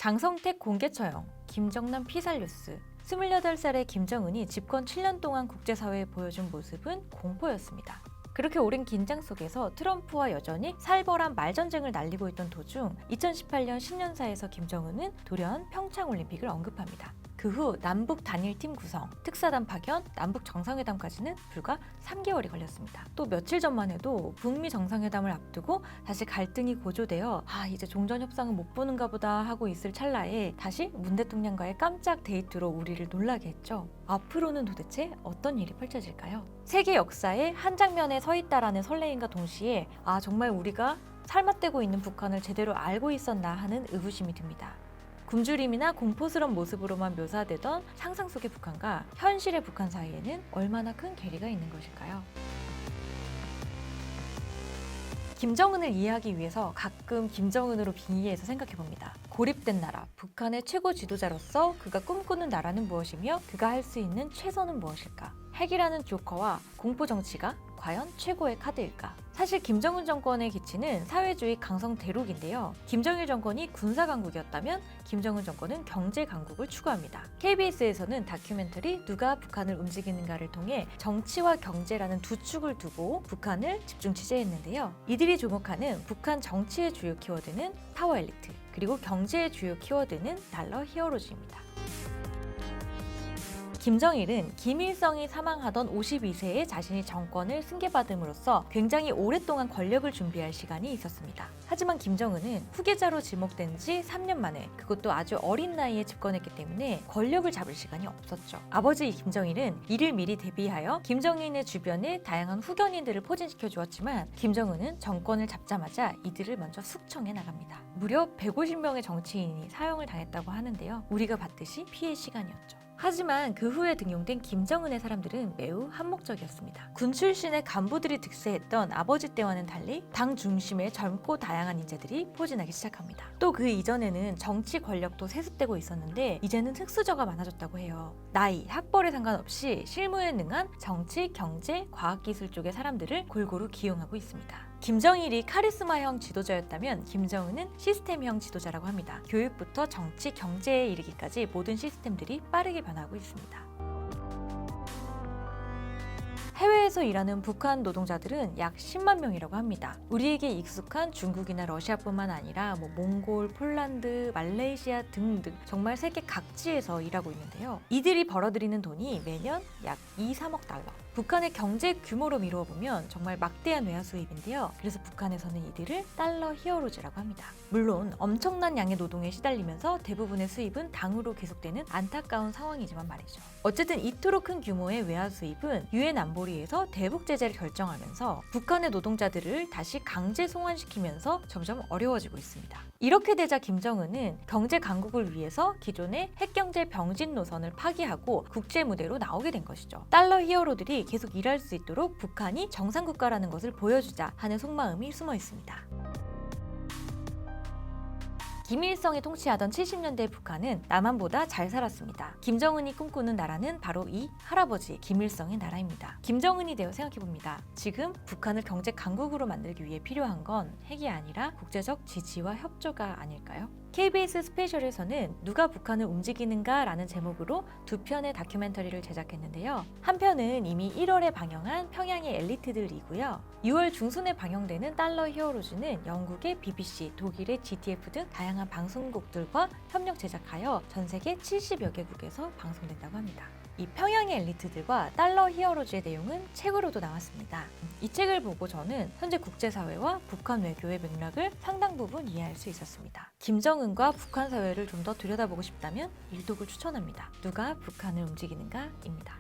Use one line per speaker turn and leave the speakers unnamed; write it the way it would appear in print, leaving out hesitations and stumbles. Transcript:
장성택 공개 처형, 김정남 피살 뉴스. 28살의 김정은이 집권 7년 동안 국제사회에 보여준 모습은 공포였습니다. 그렇게 오랜 긴장 속에서 트럼프와 여전히 살벌한 말전쟁을 날리고 있던 도중 2018년 신년사에서 김정은은 돌연 평창올림픽을 언급합니다. 그 후 남북 단일팀 구성, 특사단 파견, 남북 정상회담까지는 불과 3개월이 걸렸습니다. 또 며칠 전만 해도 북미 정상회담을 앞두고 다시 갈등이 고조되어 이제 종전협상은 못 보는가 보다 하고 있을 찰나에 다시 문 대통령과의 깜짝 데이트로 우리를 놀라게 했죠. 앞으로는 도대체 어떤 일이 펼쳐질까요? 세계 역사의 한 장면에 서 있다라는 설레임과 동시에 정말 우리가 삶아떼고 있는 북한을 제대로 알고 있었나 하는 의구심이 듭니다. 굶주림이나 공포스러운 모습으로만 묘사되던 상상 속의 북한과 현실의 북한 사이에는 얼마나 큰 괴리가 있는 것일까요? 김정은을 이해하기 위해서 가끔 김정은으로 빙의해서 생각해봅니다. 고립된 나라, 북한의 최고 지도자로서 그가 꿈꾸는 나라는 무엇이며 그가 할 수 있는 최선은 무엇일까? 핵이라는 조커와 공포 정치가 과연 최고의 카드일까? 사실 김정은 정권의 기치는 사회주의 강성 대륙인데요. 김정일 정권이 군사 강국이었다면 김정은 정권은 경제 강국을 추구합니다. KBS에서는 다큐멘터리 누가 북한을 움직이는가를 통해 정치와 경제라는 두 축을 두고 북한을 집중 취재했는데요. 이들이 주목하는 북한 정치의 주요 키워드는 파워 엘리트, 그리고 경제의 주요 키워드는 달러 히어로즈입니다. 김정일은 김일성이 사망하던 52세에 자신이 정권을 승계받음으로써 굉장히 오랫동안 권력을 준비할 시간이 있었습니다. 하지만 김정은은 후계자로 지목된 지 3년 만에, 그것도 아주 어린 나이에 집권했기 때문에 권력을 잡을 시간이 없었죠. 아버지 김정일은 이를 미리 대비하여 김정일의 주변에 다양한 후견인들을 포진시켜 주었지만 김정은은 정권을 잡자마자 이들을 먼저 숙청해 나갑니다. 무려 150명의 정치인이 사형을 당했다고 하는데요. 우리가 봤듯이 피해 시간이었죠. 하지만 그 후에 등용된 김정은의 사람들은 매우 한목적이었습니다. 군 출신의 간부들이 득세했던 아버지 때와는 달리 당 중심의 젊고 다양한 인재들이 포진하기 시작합니다. 또 그 이전에는 정치 권력도 세습되고 있었는데 이제는 흑수저가 많아졌다고 해요. 나이, 학벌에 상관없이 실무에 능한 정치, 경제, 과학기술 쪽의 사람들을 골고루 기용하고 있습니다. 김정일이 카리스마형 지도자였다면 김정은은 시스템형 지도자라고 합니다. 교육부터 정치, 경제에 이르기까지 모든 시스템들이 빠르게 변하고 있습니다. 해외에서 일하는 북한 노동자들은 약 10만 명이라고 합니다. 우리에게 익숙한 중국이나 러시아뿐만 아니라 몽골, 폴란드, 말레이시아 등등 정말 세계 각지에서 일하고 있는데요. 이들이 벌어들이는 돈이 매년 약 2, 3억 달러. 북한의 경제 규모로 미루어 보면 정말 막대한 외화 수입인데요. 그래서 북한에서는 이들을 달러 히어로즈라고 합니다. 물론 엄청난 양의 노동에 시달리면서 대부분의 수입은 당으로 계속되는 안타까운 상황이지만 말이죠. 어쨌든 이토록 큰 규모의 외화 수입은 유엔 안보리에서 대북 제재를 결정하면서 북한의 노동자들을 다시 강제 송환시키면서 점점 어려워지고 있습니다. 이렇게 되자 김정은은 경제 강국을 위해서 기존의 핵경제 병진 노선을 파기하고 국제 무대로 나오게 된 것이죠. 달러 히어로들이 계속 일할 수 있도록 북한이 정상국가라는 것을 보여주자 하는 속마음이 숨어 있습니다. 김일성이 통치하던 70년대 북한은 남한보다 잘 살았습니다. 김정은이 꿈꾸는 나라는 바로 이 할아버지 김일성의 나라입니다. 김정은이 되어 생각해봅니다. 지금 북한을 경제 강국으로 만들기 위해 필요한 건 핵이 아니라 국제적 지지와 협조가 아닐까요? KBS 스페셜에서는 누가 북한을 움직이는가 라는 제목으로 두 편의 다큐멘터리를 제작했는데요. 한 편은 이미 1월에 방영한 평양의 엘리트들이고요. 6월 중순에 방영되는 달러 히어로즈는 영국의 BBC, 독일의 GTF 등 다양한 방송국들과 협력 제작하여 전 세계 70여 개국에서 방송된다고 합니다. 이 평양의 엘리트들과 달러 히어로즈의 내용은 책으로도 나왔습니다. 이 책을 보고 저는 현재 국제사회와 북한 외교의 맥락을 상당 부분 이해할 수 있었습니다. 김정은과 북한 사회를 좀 더 들여다보고 싶다면 일독을 추천합니다. 누가 북한을 움직이는가입니다.